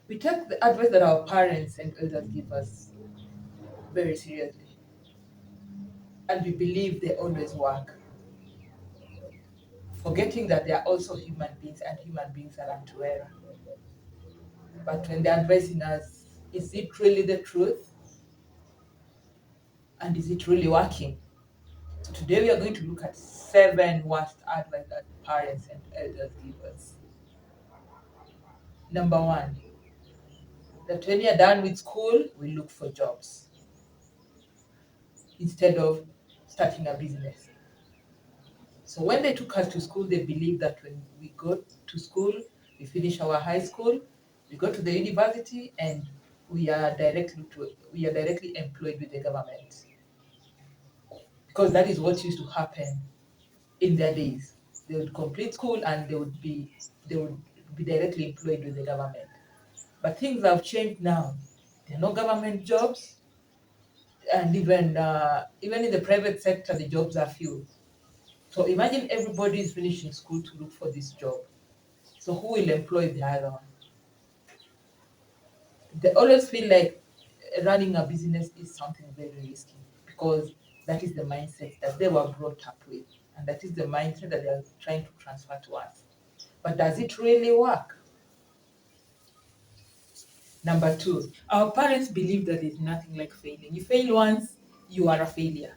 We take the advice that our parents and elders give us very seriously, and we believe they always work, forgetting that they are also human beings and human beings are unto error. But when they're advising us, is it really the truth? And is it really working? So today we are going to look at 7 worst advice that parents and elders give us. Number 1, that when you're done with school, we look for jobs instead of starting a business. So when they took us to school, they believed that when we go to school, we finish our high school, we go to the university, and we are directly employed with the government, because that is what used to happen in their days. They would complete school and they would be directly employed with the government. But things have changed now. There are no government jobs, and even in the private sector, the jobs are few. So imagine everybody is finishing school to look for this job. So who will employ the other one? They always feel like running a business is something very risky, because that is the mindset that they were brought up with, and that is the mindset that they are trying to transfer to us. But does it really work? Number 2, our parents believe that there's nothing like failing. You fail once, you are a failure.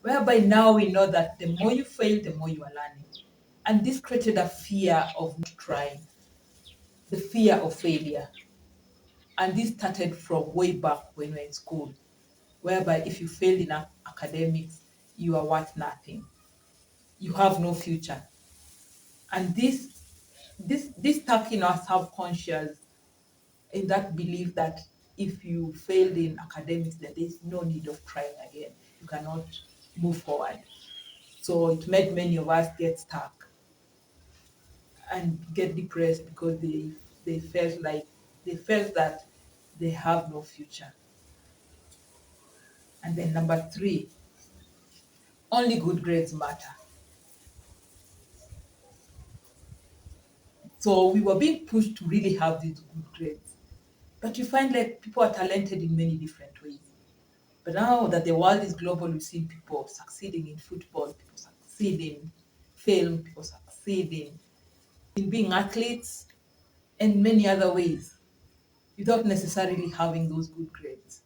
Whereby now we know that the more you fail, the more you are learning. And this created a fear of not trying, the fear of failure. And this started from way back when we were in school, whereby if you failed in academics, you are worth nothing. You have no future. And this stuck in our subconscious, in that belief that if you failed in academics, then there's no need of trying again. You cannot move forward. So it made many of us get stuck and get depressed, because they felt that they have no future. And then number 3, only good grades matter. So we were being pushed to really have these good grades. But you find like people are talented in many different ways. But now that the world is global, we see people succeeding in football, people succeed in film, people succeed in being athletes, and many other ways, without necessarily having those good grades.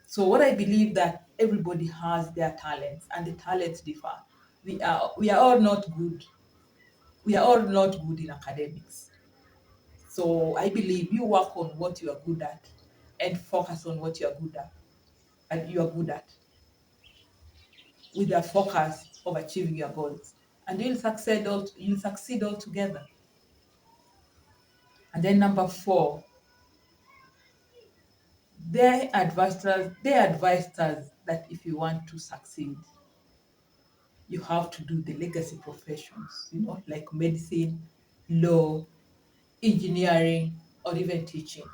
So what I believe, that everybody has their talents, and the talents differ. We are all not good. We are all not good in academics. So I believe you work on what you are good at, and focus on what you are good at, with the focus of achieving your goals, and you'll succeed altogether. And then number 4, they advised us that if you want to succeed, you have to do the legacy professions, like medicine, law, engineering, or even teaching.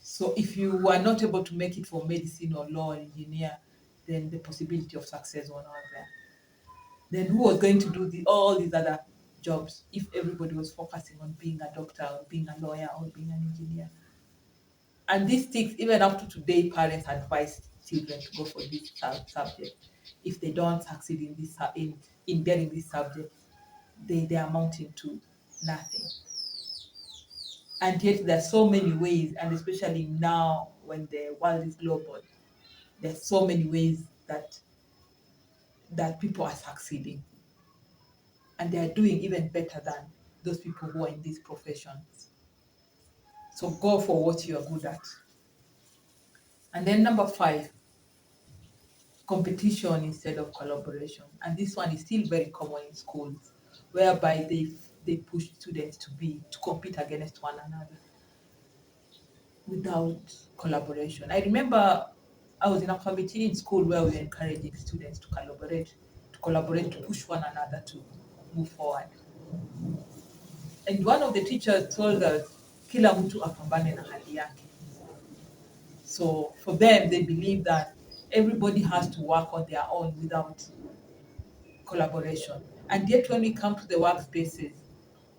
So if you were not able to make it for medicine or law or engineer, then the possibility of success was not there. Then who was going to do all these other jobs if everybody was focusing on being a doctor or being a lawyer or being an engineer? And this sticks even up to today. Parents advise children to go for this subject. If they don't succeed in in getting this subject, they are amounting to nothing. And yet there are so many ways, and especially now when the world is global, there's so many ways that people are succeeding, and they are doing even better than those people who are in these professions. So go for what you are good at. And then number 5, competition instead of collaboration. And this one is still very common in schools, whereby they push students to compete against one another without collaboration. I remember I was in a committee in school where we were encouraging students to collaborate, to push one another to move forward. And one of the teachers told us, kila mtu apambane na hali yake. So for them, they believe that everybody has to work on their own without collaboration. And yet when we come to the workspaces,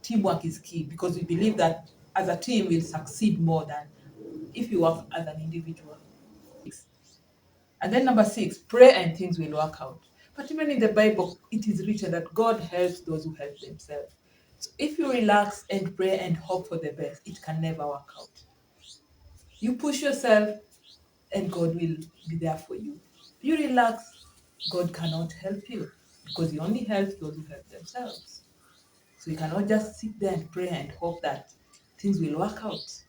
teamwork is key, because we believe that as a team, will succeed more than if you work as an individual. And then number 6, pray and things will work out. But even in the Bible, it is written that God helps those who help themselves. So if you relax and pray and hope for the best, it can never work out. You push yourself and God will be there for you. You relax, God cannot help you because He only helps those who help themselves. So you cannot just sit there and pray and hope that things will work out.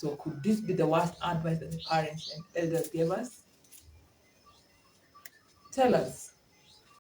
So could this be the worst advice that the parents and elders gave us? Tell us.